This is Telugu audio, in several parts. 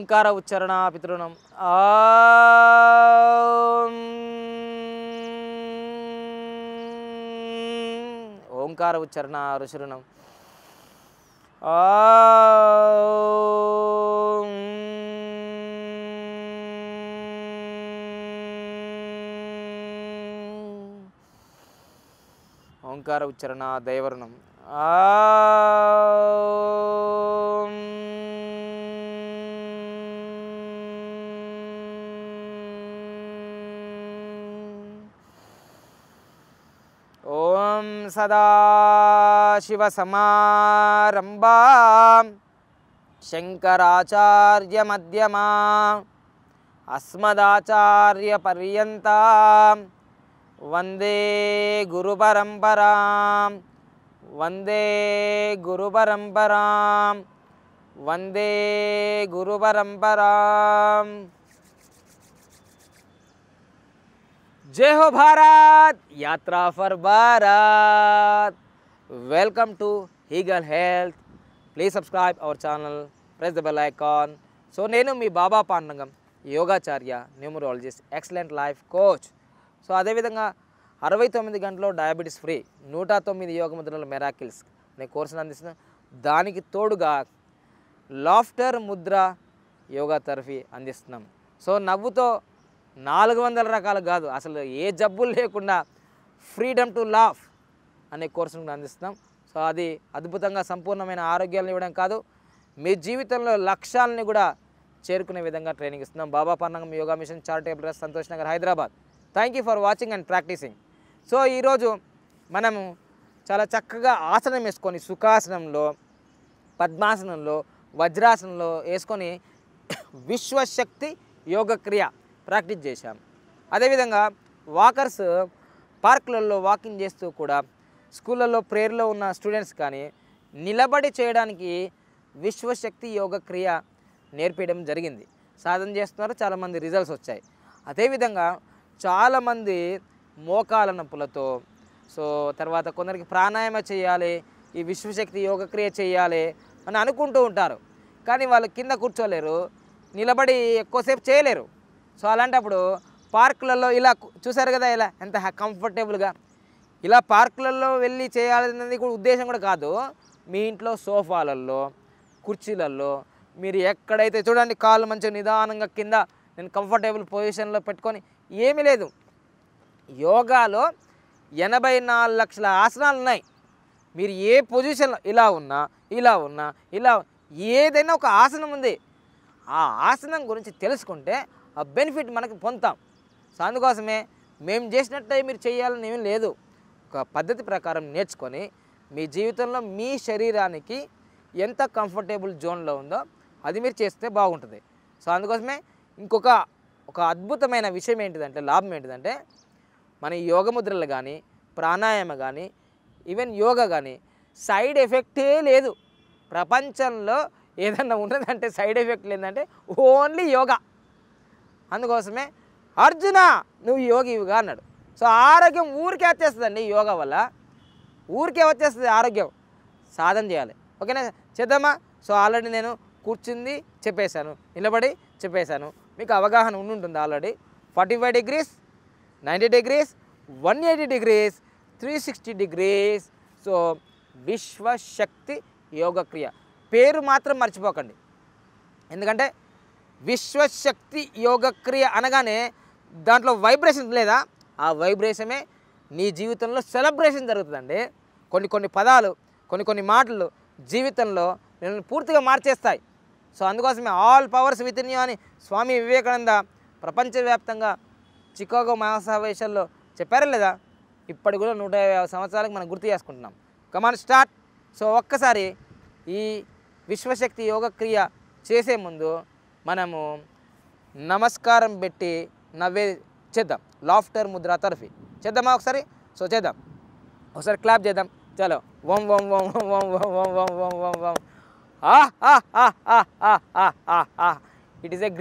ఓంకార ఉచ్చారణ పితృణం ఓంకార ఉచ్చారణ ఋషురుణం ఓంకార ఉచ్చారణ దైవరుణం ఓం సదాశివసమారంభాం శంకరాచార్యమధ్యమాం అస్మదాచార్యపర్యంతాం వందే గురుపరంపరాం వందే గురుపరంపరాం వందే గురుపరంపరాం. జై హో Bharat, Yatra for Bharat. Welcome to eagle health. Please subscribe our channel, press the bell icon. So నేను మీ బాబా పాండంగం, యోగాచార్య, numerologist, excellent life coach. So అదేవిధంగా 69 గంటల్లో డయాబెటీస్ ఫ్రీ, 109 యోగ ముద్రల మెరాకిల్స్ అనే కోర్సును అందిస్తున్నాం. దానికి తోడుగా లాఫ్టర్ ముద్ర యోగా థెరపీ అందిస్తున్నాం. సో నవ్వుతో 400 రకాలు కాదు, అసలు ఏ జబ్బులు లేకుండా ఫ్రీడమ్ టు లాఫ్ అనే కోర్సును అందిస్తున్నాం. సో అది అద్భుతంగా సంపూర్ణమైన ఆరోగ్యాలను ఇవ్వడం కాదు, మీ జీవితంలో లక్ష్యాలని కూడా చేరుకునే విధంగా ట్రైనింగ్ ఇస్తున్నాం. Baba Pandangam yoga mission, charitable trust, Santosh Nagar, Hyderabad. Thank you for watching and practising. So ఈరోజు మనము చాలా చక్కగా ఆసనం వేసుకొని సుఖాసనంలో, పద్మాసనంలో, వజ్రాసనంలో వేసుకొని విశ్వశక్తి యోగక్రియ ప్రాక్టీస్ చేశాం. అదేవిధంగా వాకర్స్ పార్కులలో వాకింగ్ చేస్తూ కూడా, స్కూళ్ళల్లో ప్రేయర్లో ఉన్న స్టూడెంట్స్ కానీ నిలబడి చేయడానికి విశ్వశక్తి యోగక్రియ నేర్పించడం జరిగింది. సాధన చేస్తున్నారు, చాలామంది రిజల్ట్స్ వచ్చాయి. అదేవిధంగా చాలామంది మోకాల నొప్పులతో, సో తర్వాత కొందరికి ప్రాణాయామ చేయాలి, ఈ విశ్వశక్తి యోగక్రియ చేయాలి అని అనుకుంటూ ఉంటారు. కానీ వాళ్ళు కింద కూర్చోలేరు, నిలబడి ఎక్కువసేపు చేయలేరు. సో అలాంటప్పుడు పార్కులలో ఇలా చూసారు కదా, ఇలా ఎంత కంఫర్టబుల్గా ఇలా పార్కులలో వెళ్ళి చేయాలన్నది కూడా ఉద్దేశం కూడా కాదు. మీ ఇంట్లో సోఫాలలో, కుర్చీలలో మీరు ఎక్కడైతే చూడండి, కాళ్ళు మంచిగా నిదానంగా కింద నేను కంఫర్టబుల్ పొజిషన్లో పెట్టుకొని, ఏమీ లేదు. యోగాలో 84 లక్షల ఆసనాలు ఉన్నాయి. మీరు ఏ పొజిషన్లో ఇలా ఉన్నా, ఇలా ఉన్నా, ఇలా ఏదైనా ఒక ఆసనం ఉంది. ఆ ఆసనం గురించి తెలుసుకుంటే ఆ బెనిఫిట్ మనకి పొందుతాం. సో అందుకోసమే మేము చేసినట్టే మీరు చేయాలని ఏమీ లేదు. ఒక పద్ధతి ప్రకారం నేర్చుకొని మీ జీవితంలో మీ శరీరానికి ఎంత కంఫర్టబుల్ జోన్లో ఉందో అది మీరు చేస్తే బాగుంటుంది. సో అందుకోసమే ఇంకొక అద్భుతమైన విషయం ఏంటిదంటే, లాభం ఏంటిదంటే, మన యోగ ముద్రలు కానీ, ప్రాణాయామ కానీ, ఈవెన్ యోగా కానీ సైడ్ ఎఫెక్టే లేదు. ప్రపంచంలో ఏదన్నా ఉన్నదంటే సైడ్ ఎఫెక్ట్ లేదంటే ఓన్లీ యోగా. అందుకోసమే అర్జున నువ్వు యోగివిగా అన్నాడు. సో ఆరోగ్యం ఊరికే వచ్చేస్తుందండి, యోగా వల్ల ఊరికే వచ్చేస్తుంది ఆరోగ్యం. సాధన చేయాలి, ఓకేనా? చేద్దామా? సో ఆల్రెడీ నేను కూర్చుంది చెప్పేశాను, నిలబడి చెప్పేశాను, మీకు అవగాహన ఉంటుంది already. 45 degrees, 90 degrees, 180 degrees, 360 degrees. So విశ్వశక్తి యోగక్రియ పేరు మాత్రం మర్చిపోకండి. ఎందుకంటే విశ్వశక్తి యోగక్రియ అనగానే దాంట్లో వైబ్రేషన్ లేదా, ఆ వైబ్రేషనే నీ జీవితంలో సెలబ్రేషన్ జరుగుతుందండి. కొన్ని పదాలు, కొన్ని మాటలు జీవితంలో నేను పూర్తిగా మార్చేస్తాయి. సో అందుకోసమే all powers with in you అని స్వామి వివేకానంద ప్రపంచవ్యాప్తంగా చికాగో మహాసమావేశాల్లో చెప్పారా లేదా? ఇప్పటి కూడా 150 సంవత్సరాలకు మనం గుర్తు చేసుకుంటున్నాం. Come on start. సో ఒక్కసారి ఈ విశ్వశక్తి యోగక్రియ చేసే ముందు మనము నమస్కారం పెట్టి నవ్వే చేద్దాం. లాఫ్టర్ ముద్ర థెరపీ చేద్దామా ఒకసారి? సో చేద్దాం, ఒకసారి క్లాప్ చేద్దాం. చలో, ఓం ఓం ఓం ఓం ఓం ఓం ఓం ఓం ఓం ఓం ఓం. It is a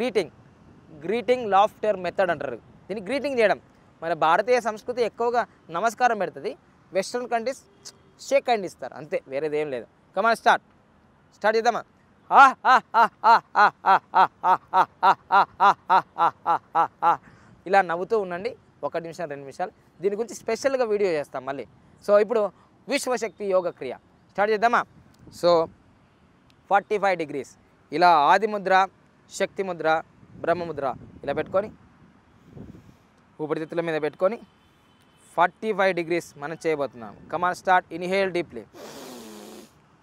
greeting laughter method అంటారు. దీన్ని గ్రీటింగ్ చేయడం. మన భారతీయ సంస్కృతి ఎక్కువగా నమస్కారం పెడుతుంది, వెస్ట్రన్ కంట్రీస్ షేక్ హ్యాండ్ ఇస్తారు, అంతే, వేరేది ఏం లేదు. కమాన్ స్టార్ట్ చేద్దామా? ఇలా నవ్వుతూ ఉండండి 1 నిమిషం 2 నిమిషాలు. దీని గురించి స్పెషల్గా వీడియో చేస్తాం మళ్ళీ. సో ఇప్పుడు విశ్వశక్తి యోగ క్రియ స్టార్ట్ చేద్దామా? సో 45 డిగ్రీస్ ఇలా ఆది ముద్ర, శక్తి ముద్ర, బ్రహ్మముద్ర ఇలా పెట్టుకొని ఊపిరితిత్తుల మీద పెట్టుకొని 45 డిగ్రీస్ మనం చేయబోతున్నాం. Come on start. Inhale deeply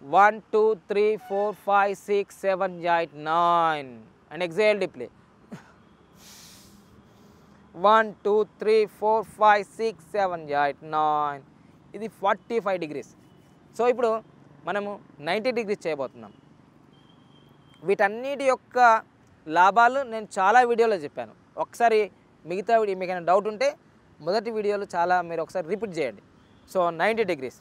1 2 3 4 5 6 7 8 9 and exhale deeply 1 2 3 4 5 6 7 8 9. ఇది 45 డిగ్రీస్. సో ఇప్పుడు మనము 90 డిగ్రీస్ చేయబోతున్నాం. వీటన్నిటి యొక్క లాభాలు నేను చాలా వీడియోలో చెప్పాను. ఒకసారి మిగతా వీడియో మీకు ఏమైనా డౌట్ ఉంటే మొదటి వీడియోలో చాలా మీరు ఒకసారి రిపీట్ చేయండి. So 90 degrees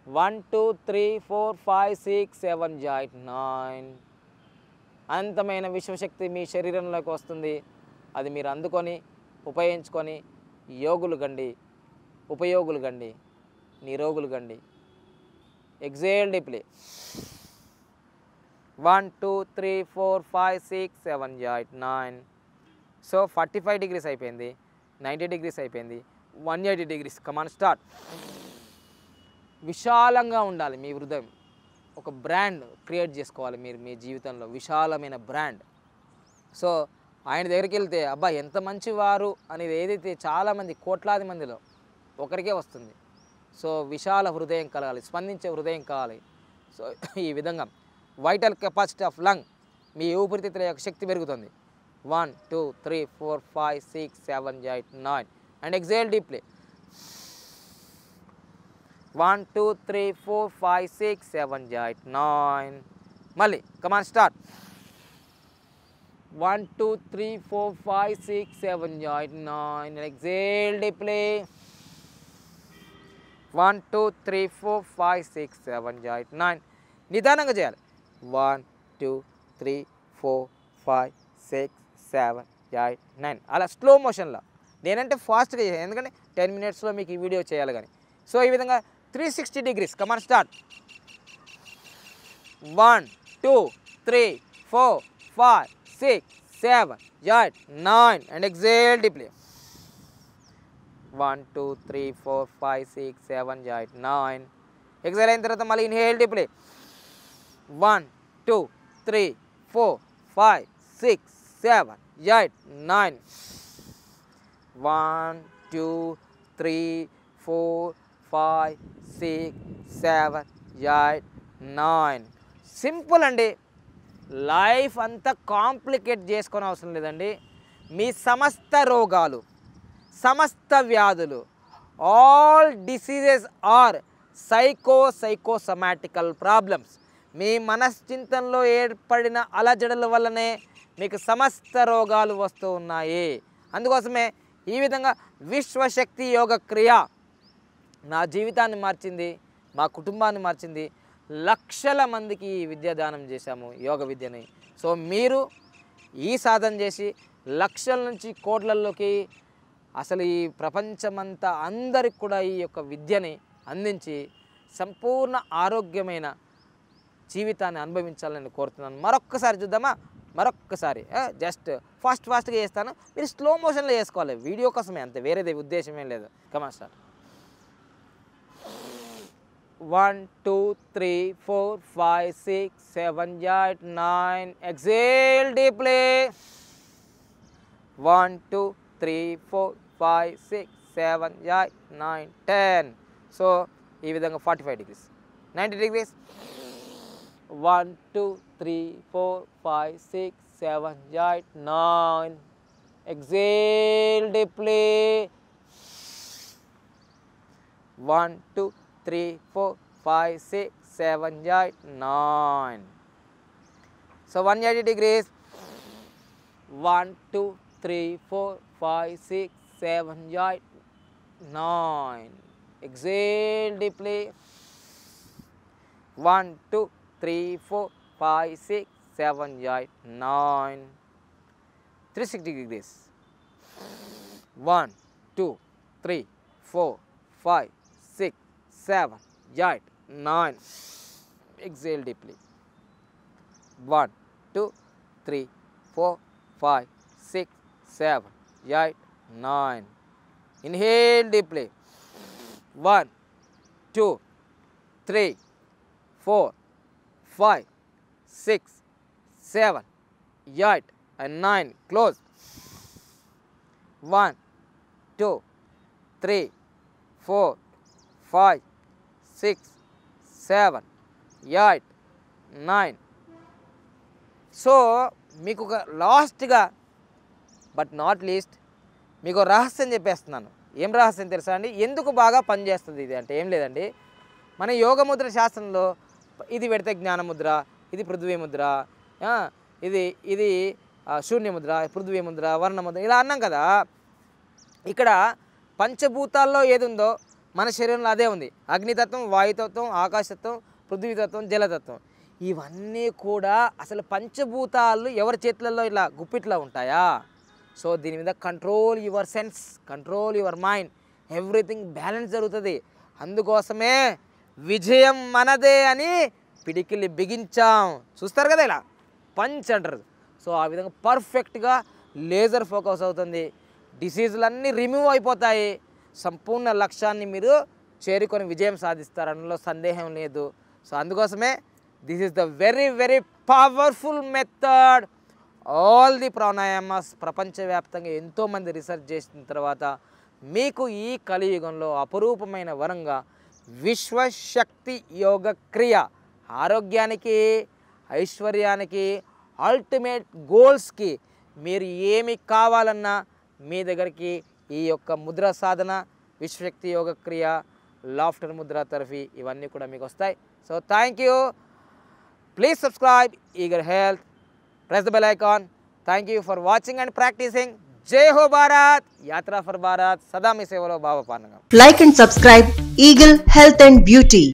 1 2 3 4 5 6 7 8 9. అనంతమైన విశ్వశక్తి మీ శరీరంలోకి వస్తుంది. అది మీరు అందుకొని ఉపయోగించుకొని యోగులు గండి, ఉపయోగులు గండి, నిరోగులు గండి. Exhale deeply 1 2 3 4 5 6 7 8 9. సో 45 డిగ్రీస్ అయిపోయింది, 90 డిగ్రీస్ అయిపోయింది, 180 డిగ్రీస్. Come on start. విశాలంగా ఉండాలి మీ హృదయం. ఒక బ్రాండ్ క్రియేట్ చేసుకోవాలి మీరు మీ జీవితంలో, విశాలమైన బ్రాండ్. సో ఆయన దగ్గరికి వెళ్తే అబ్బా ఎంత మంచివారు అనేది ఏదైతే చాలామంది కోట్లాది మందిలో ఒకరికే వస్తుంది. సో విశాల హృదయం కలగాలి, స్పందించే హృదయం కావాలి. సో ఈ విధంగా వైటల్ కెపాసిటీ ఆఫ్ లంగ్, మీ ఊపిరితిత్తుల యొక్క శక్తి పెరుగుతుంది. 1 2 3 4 5 6 7 8 9 అండ్ ఎగ్జేల్ డీప్లీ 1 2 3 4 5 6 7 8 9. మళ్ళీ come on start. 1 2 3 4 5 6 7 8 9 and exhale deeply 1 2 3 4 5 6 7 8 9. నిదానంగా చేయాలి. 1 2 3 4 5 6 7 8 9 అలా స్లో మోషన్లో. నేనంటే ఫాస్ట్గా చేయాలి ఎందుకంటే 10 మినిట్స్లో మీకు ఈ వీడియో చేయాలి కానీ. సో ఈ విధంగా 360 degrees. Come on start. 1 2 3 4 5 6 7 8 9 and exhale deeply 1 2 3 4 5 6 7 8 9. Exhale అయిన తర్వాత మళ్ళీ ఇన్హేల్ డీప్లీ 1 2 3 4 5 6 7 8 9. 1 2 3 4 5 6 7 8 9. సింపుల్ అండి. లైఫ్ అంతా కాంప్లికేట్ చేసుకునే అవసరం లేదండి. మీ సమస్త రోగాలు, సమస్త వ్యాధులు, ఆల్ డిసీజెస్ ఆర్ సైకోసమాటికల్ ప్రాబ్లమ్స్, మీ మనశ్చింతనలో ఏర్పడిన అలజడుల వల్లనే మీకు సమస్త రోగాలు వస్తూ ఉన్నాయి. అందుకోసమే ఈ విధంగా విశ్వశక్తి యోగ క్రియ నా జీవితాన్ని మార్చింది, మా కుటుంబాన్ని మార్చింది. లక్షల మందికి ఈ విద్య దానం చేశాము, యోగ విద్యని. సో మీరు ఈ సాధన చేసి లక్షల నుంచి కోట్లలోకి అసలు ఈ ప్రపంచమంతా అందరికి కూడా ఈ యొక్క విద్యని అందించి సంపూర్ణ ఆరోగ్యమైన జీవితాన్ని అనుభవించాలని కోరుతున్నాను. మరొక్కసారి చూద్దామా? మరొక్కసారి జస్ట్ ఫాస్ట్గా చేస్తాను, మీరు స్లో మోషన్లో చేసుకోవాలి. వీడియో కోసమే అంతే, వేరేది ఉద్దేశం ఏం లేదు. Come on start. 1 2 3 4 5 6 7 8 9. Exhale deeply 1 2 3 4 5 6 7 8 9 10. So ఈ విధంగా 45 degrees, 90 degrees 1 2 3 4 5 6 7 8 9. Exhale deeply 1 2 3 4 5 6 7 8 9. So 180 degrees 1 2 3 4 5 6 7 8 9. Exhale deeply 1 2 3 4 5 6 7 8 9. 360 degrees 1 2 3 4 5 6 7 8 9. exhale deeply. 1 2 3 4 5 6 7 8 9. Inhale deeply. 1 2 3 4 5 6 7 8 and 9. Close. 1 2 3 4 5 6 7 8 9. So మీకు ఒక లాస్ట్గా బట్ నాట్ లీస్ట్ మీకు రహస్యం చెప్పేస్తున్నాను. ఏం రహస్యం తెలుసా అండి? ఎందుకు బాగా పనిచేస్తుంది ఇది అంటే ఏం లేదండి, మన యోగముద్ర శాస్త్రంలో ఇది పెడితే జ్ఞానముద్ర, ఇది పృథ్వీ ముద్ర, ఇది ఇది శూన్యముద్ర, పృథ్వీ ముద్ర, వర్ణముద్ర ఇలా అన్నాం కదా. ఇక్కడ పంచభూతాల్లో ఏది ఉందో మన శరీరంలో అదే ఉంది. అగ్నితత్వం, వాయుతత్వం, ఆకాశతత్వం, పృథ్వీతత్వం, జలతత్వం. ఇవన్నీ కూడా అసలు పంచభూతాలు ఎవరి చేతులలో ఇలా గుప్పిట్లో ఉంటాయా? సో దీని మీద control your sense, control your mind, everything balance జరుగుతుంది. అందుకోసమే విజయం మనదే అని పిడికిలి బిగించాం. చూస్తారు కదా ఇలా పంచ్ అంటారు. సో ఆ విధంగా పర్ఫెక్ట్గా లేజర్ ఫోకస్ అవుతుంది. డిసీజులన్నీ రిమూవ్ అయిపోతాయి. సంపూర్ణ లక్ష్యాన్ని మీరు చేరుకొని విజయం సాధిస్తారు, అందులో సందేహం లేదు. సో అందుకోసమే this is the very very powerful method. All the pranayamas ప్రపంచవ్యాప్తంగా ఎంతోమంది రీసెర్చ్ చేసిన తర్వాత మీకు ఈ కలియుగంలో అపురూపమైన వరంగా విశ్వశక్తి యోగ క్రియ ఆరోగ్యానికి, ఐశ్వర్యానికి, అల్టిమేట్ గోల్స్కి మీరు ఏమి కావాలన్నా మీ దగ్గరికి ఈ యొక్క ముద్ర సాధన, విశ్వశక్తి యోగ క్రియ, లాఫ్టర్ ముద్ర థెరపీ ఇవన్నీ కూడా మీకు వస్తాయి. So thank you. Please subscribe eagle health. Press the bell icon. Thank you for watching and practicing. Jai Ho Bharat, Yatra for Bharat, Sada Mi Sevalo Bhava Panagam. Like and subscribe Eagle Health and Beauty.